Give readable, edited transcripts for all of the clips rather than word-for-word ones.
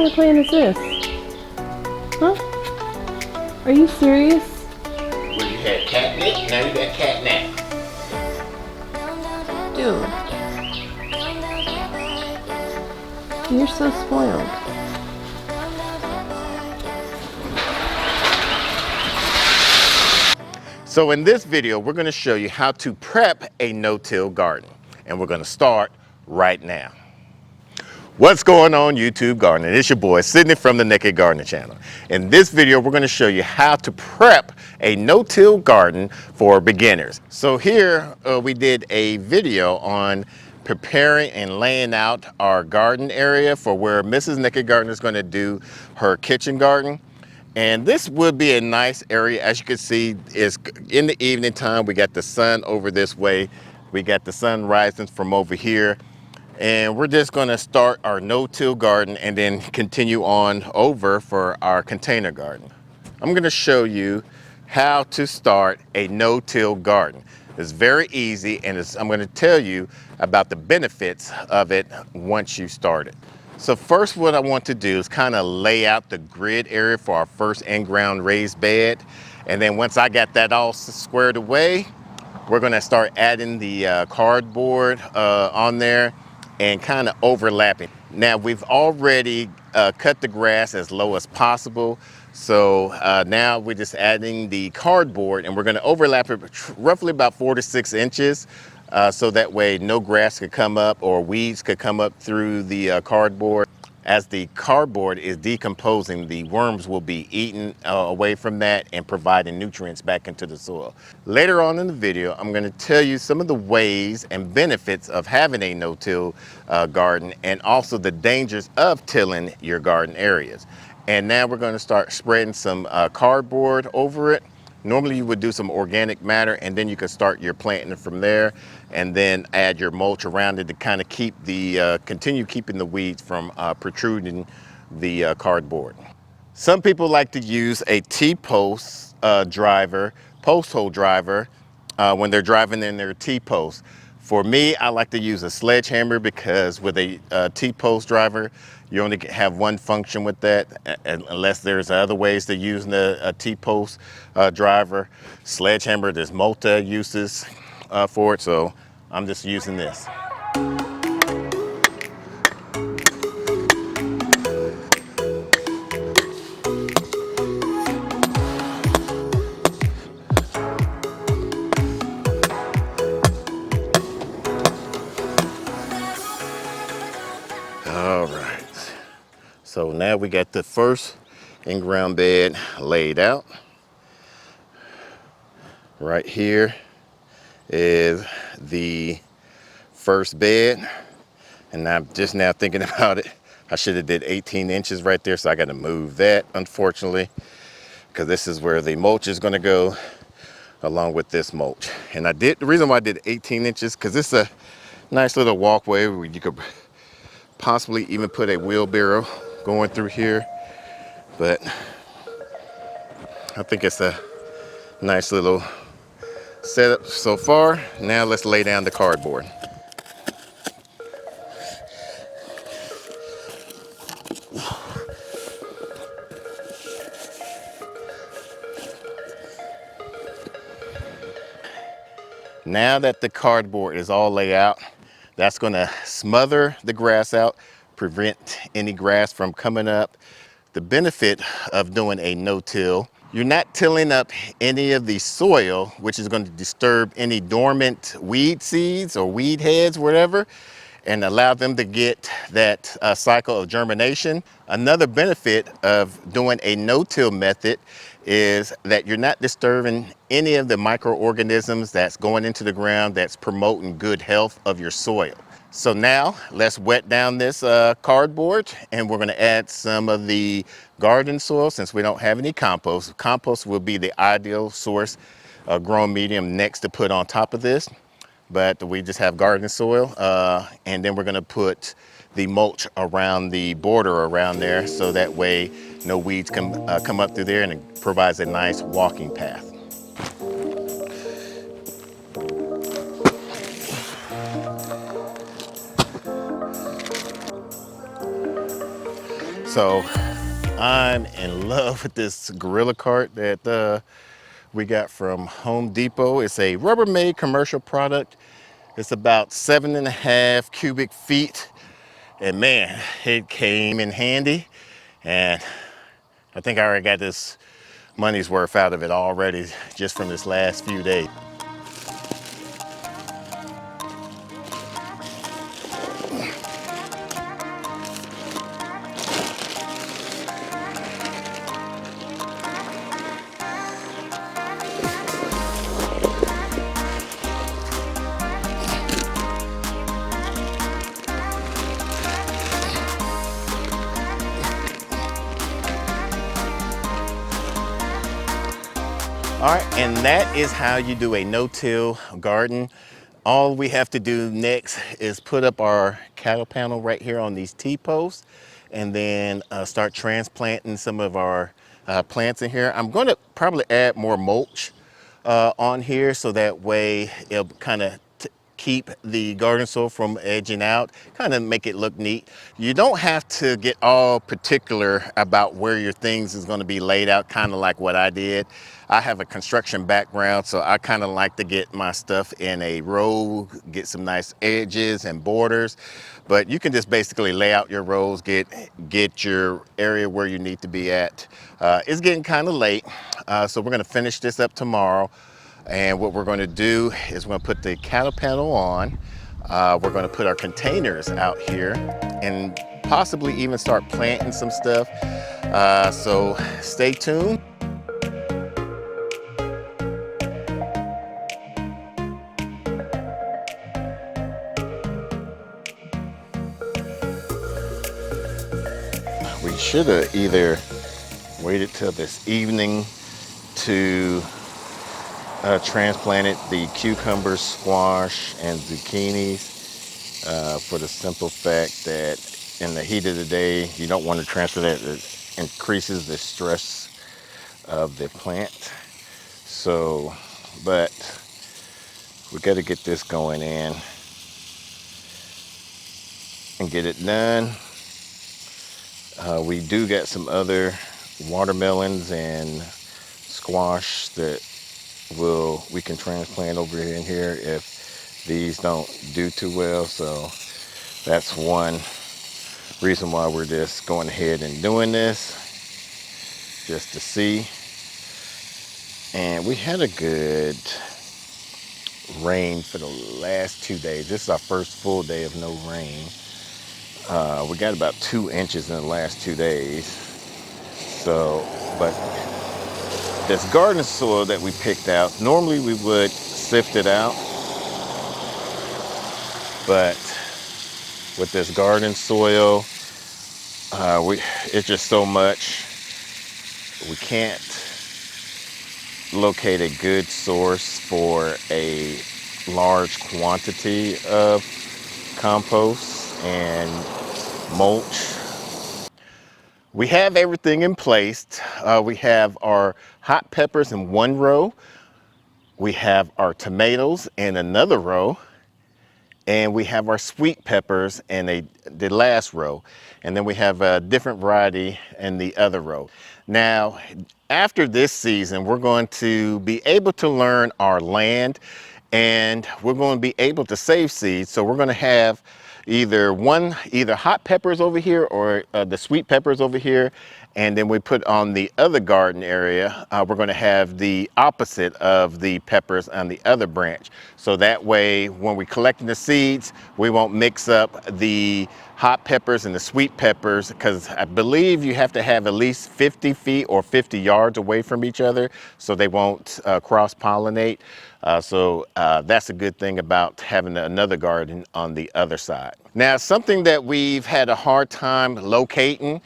kind of plan is this? Huh? Are you serious? Well, you had catnip, now you got catnap. Dude. You're so spoiled. So in this video, we're going to show you how to prep a no-till garden. And we're going to start right now. What's going on YouTube gardening? It's your boy Sydney from the Naked Gardener channel. In this video, we're going to show you how to prep a no-till garden for beginners. So here we did a video on preparing and laying out our garden area for where Mrs. Naked Gardener is going to do her kitchen garden. And this would be a nice area. As you can see, is in the evening time. We got the sun over this way. We got the sun rising from over here. And we're just gonna start our no-till garden and then continue on over for our container garden. I'm gonna show you how to start a no-till garden. It's very easy, and I'm gonna tell you about the benefits of it once you start it. So first, what I want to do is kind of lay out the grid area for our first in-ground raised bed. And then once I got that all squared away, we're gonna start adding the cardboard on there and kind of overlapping. Now we've already cut the grass as low as possible. So now we're just adding the cardboard, and we're gonna overlap it roughly about 4 to 6 inches. So that way no grass could come up or weeds could come up through the cardboard. As the cardboard is decomposing, the worms will be eaten away from that and providing nutrients back into the soil. Later on in the video, I'm going to tell you some of the ways and benefits of having a no-till garden, and also the dangers of tilling your garden areas. And now we're going to start spreading some cardboard over it. Normally you would do some organic matter, and then you can start your planting from there, and then add your mulch around it to kind of keep the continue keeping the weeds from protruding the cardboard. Some people like to use a T-post driver, post hole driver, when they're driving in their T-post. For me, I like to use a sledgehammer, because with a T-post driver, you only have one function with that, unless there's other ways to use a T-post driver. Sledgehammer, there's multi uses for it, so I'm just using this. All right. So now we got the first in-ground bed laid out. Right here is the first bed. And I'm just now thinking about it. I should have did 18 inches right there, so I got to move that, unfortunately, because this is where the mulch is going to go along with this mulch. And the reason why I did 18 inches, because this is a nice little walkway where you could possibly even put a wheelbarrow going through here. But I think it's a nice little setup so far. Now let's lay down the cardboard. Now that the cardboard is all laid out, that's going to smother the grass out, prevent any grass from coming up. The benefit of doing a no-till, you're not tilling up any of the soil, which is going to disturb any dormant weed seeds or weed heads, whatever, and allow them to get that cycle of germination. Another benefit of doing a no-till method is that you're not disturbing any of the microorganisms that's going into the ground that's promoting good health of your soil. So now let's wet down this cardboard, and we're going to add some of the garden soil since we don't have any compost. Compost will be the ideal source grown medium next to put on top of this, but we just have garden soil, and then we're going to put the mulch around the border around there, so that way no weeds come up through there, and it provides a nice walking path. So I'm in love with this Gorilla cart that we got from Home Depot. It's a Rubbermaid commercial product. It's about 7.5 cubic feet. And man, it came in handy. And I think I already got this money's worth out of it already just from this last few days. All right, and that is how you do a no-till garden. All we have to do next is put up our cattle panel right here on these T-posts and then start transplanting some of our plants in here. I'm gonna probably add more mulch on here so that way it'll kind of keep the garden soil from edging out, kind of make it look neat. You don't have to get all particular about where your things is going to be laid out, kind of like what I did. I have a construction background, so I kind of like to get my stuff in a row, get some nice edges and borders. But you can just basically lay out your rows, get your area where you need to be at. It's getting kind of late, so we're going to finish this up tomorrow. And what we're going to do is we're going to put the cattle panel on. We're going to put our containers out here and possibly even start planting some stuff. So stay tuned. We should have either waited till this evening to transplanted the cucumbers, squash, and zucchinis for the simple fact that in the heat of the day, you don't want to transplant it. It increases the stress of the plant. So, but we got to get this going in and get it done. We do get some other watermelons and squash that we can transplant over in here if these don't do too well. So that's one reason why we're just going ahead and doing this, just to see. And we had a good rain for the last 2 days. This is our first full day of no rain. We got about 2 inches in the last 2 days. So, but this garden soil that we picked out, normally we would sift it out, but with this garden soil, it's just so much. We can't locate a good source for a large quantity of compost and mulch. We have everything in place. We have our hot peppers in one row. We have our tomatoes in another row. And we have our sweet peppers in the last row. And then we have a different variety in the other row. Now, after this season, we're going to be able to learn our land and we're going to be able to save seeds. So we're going to have either hot peppers over here or the sweet peppers over here. And then we put on the other garden area, we're going to have the opposite of the peppers on the other branch. So that way, when we're collecting the seeds, we won't mix up the hot peppers and the sweet peppers, because I believe you have to have at least 50 feet or 50 yards away from each other so they won't cross-pollinate. So that's a good thing about having another garden on the other side. Now, something that we've had a hard time locating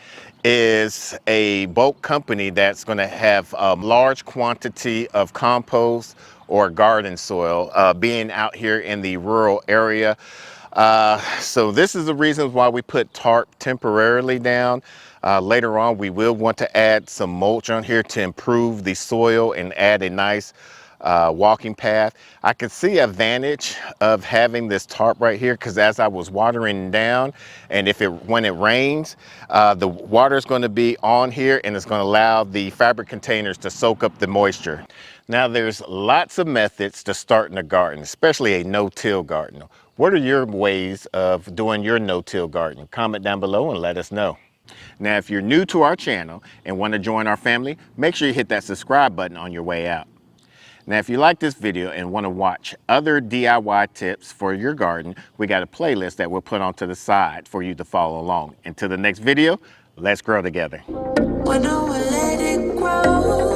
is a bulk company that's going to have a large quantity of compost or garden soil, being out here in the rural area. So this is the reason why we put tarp temporarily down. Later on, we will want to add some mulch on here to improve the soil and add a nice walking path. I could see a advantage of having this tarp right here, because as I was watering down, and when it rains, the water is going to be on here and it's going to allow the fabric containers to soak up the moisture. Now there's lots of methods to starting a garden, especially a no-till garden. What are your ways of doing your no-till garden? Comment down below and let us know. Now, if you're new to our channel and want to join our family, make sure you hit that subscribe button on your way out. Now, if you like this video and want to watch other DIY tips for your garden, we got a playlist that we'll put onto the side for you to follow along. Until the next video, let's grow together. When I will let it grow.